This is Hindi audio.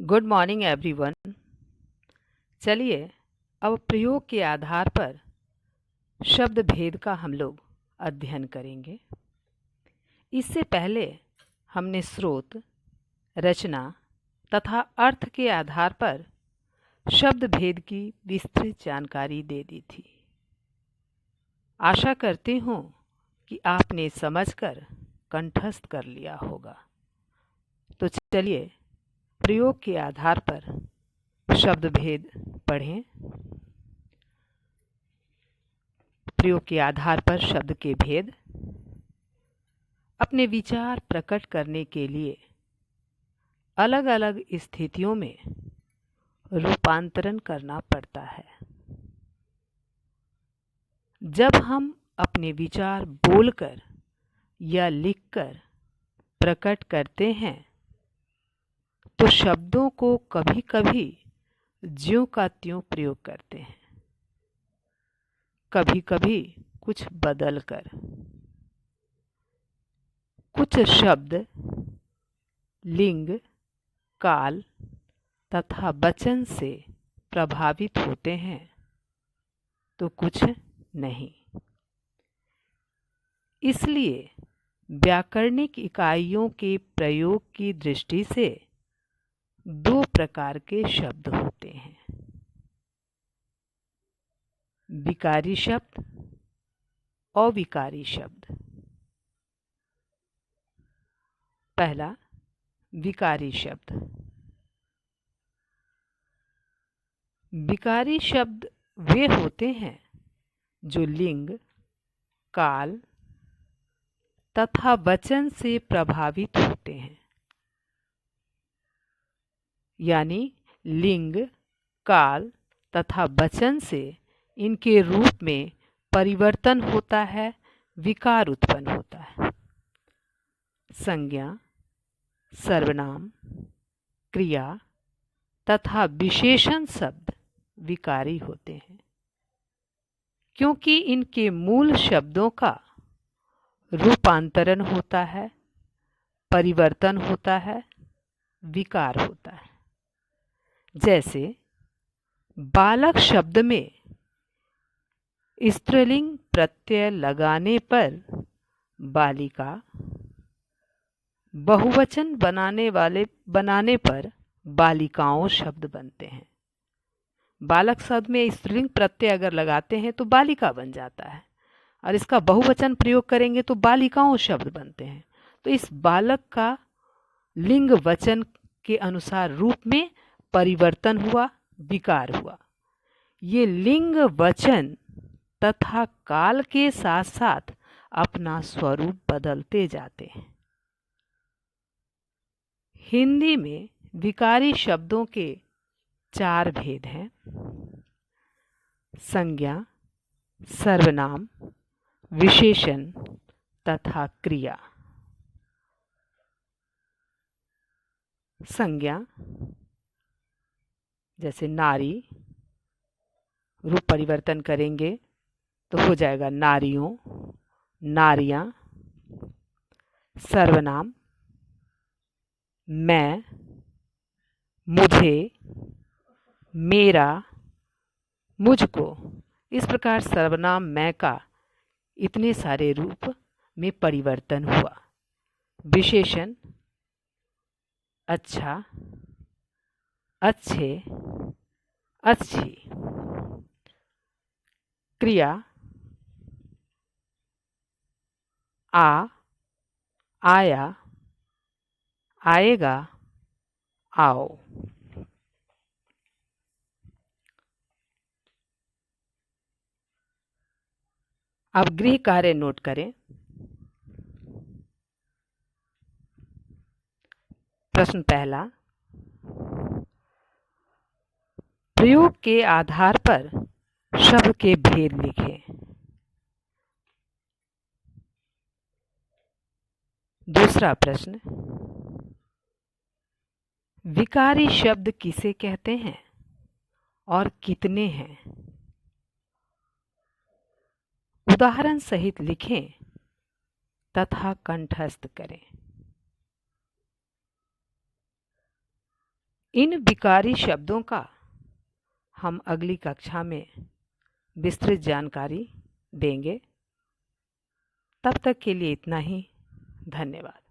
Good morning everyone. चलिए अब प्रयोग के आधार पर शब्द भेद का हम लोग अध्ययन करेंगे। इससे पहले हमने स्रोत, रचना तथा अर्थ के आधार पर शब्द भेद की विस्तृत जानकारी दे दी थी। आशा करती हूँ कि आपने समझकर कंठस्थ कर लिया होगा। तो चलिए प्रयोग के आधार पर शब्द भेद पढ़ें। प्रयोग के आधार पर शब्द के भेद। अपने विचार प्रकट करने के लिए अलग अलग स्थितियों में रूपांतरण करना पड़ता है। जब हम अपने विचार बोलकर या लिखकर प्रकट करते हैं तो शब्दों को कभी कभी ज्यों का त्यों प्रयोग करते हैं, कभी कभी कुछ बदल कर। कुछ शब्द लिंग, काल तथा वचन से प्रभावित होते हैं तो कुछ नहीं। इसलिए व्याकरणिक इकाइयों के प्रयोग की दृष्टि से दो प्रकार के शब्द होते हैं, विकारी शब्द, अविकारी शब्द। पहला, विकारी शब्द। विकारी शब्द वे होते हैं जो लिंग, काल तथा वचन से प्रभावित होते हैं। यानी लिंग, काल तथा वचन से इनके रूप में परिवर्तन होता है, विकार उत्पन्न होता है। संज्ञा, सर्वनाम, क्रिया तथा विशेषण शब्द विकारी होते हैं क्योंकि इनके मूल शब्दों का रूपांतरण होता है, परिवर्तन होता है, विकार होता है। जैसे बालक शब्द में स्त्रीलिंग प्रत्यय लगाने पर बालिका, बहुवचन बनाने पर बालिकाओं शब्द बनते हैं। बालक शब्द में स्त्रीलिंग प्रत्यय अगर लगाते हैं तो बालिका बन जाता है और इसका बहुवचन प्रयोग करेंगे तो बालिकाओं शब्द बनते हैं। तो इस बालक का लिंग वचन के अनुसार रूप में परिवर्तन हुआ, विकार हुआ। ये लिंग वचन तथा काल के साथ साथ अपना स्वरूप बदलते जाते हैं। हिंदी में विकारी शब्दों के 4 भेद हैं: संज्ञा, सर्वनाम, विशेषण तथा क्रिया। संज्ञा जैसे नारी, रूप परिवर्तन करेंगे तो हो जाएगा नारियों, नारियां। सर्वनाम मैं, मुझे, मेरा, मुझको। इस प्रकार सर्वनाम मैं का इतने सारे रूप में परिवर्तन हुआ। विशेषण अच्छा, अच्छे, अच्छी। क्रिया आ, आया, आएगा, आओ। अब गृह कार्य नोट करें। प्रश्न पहला, प्रयोग के आधार पर शब्द के भेद लिखें। दूसरा प्रश्न, विकारी शब्द किसे कहते हैं और कितने हैं? उदाहरण सहित लिखें तथा कंठस्थ करें। इन विकारी शब्दों का हम अगली कक्षा में विस्तृत जानकारी देंगे। तब तक के लिए इतना ही। धन्यवाद।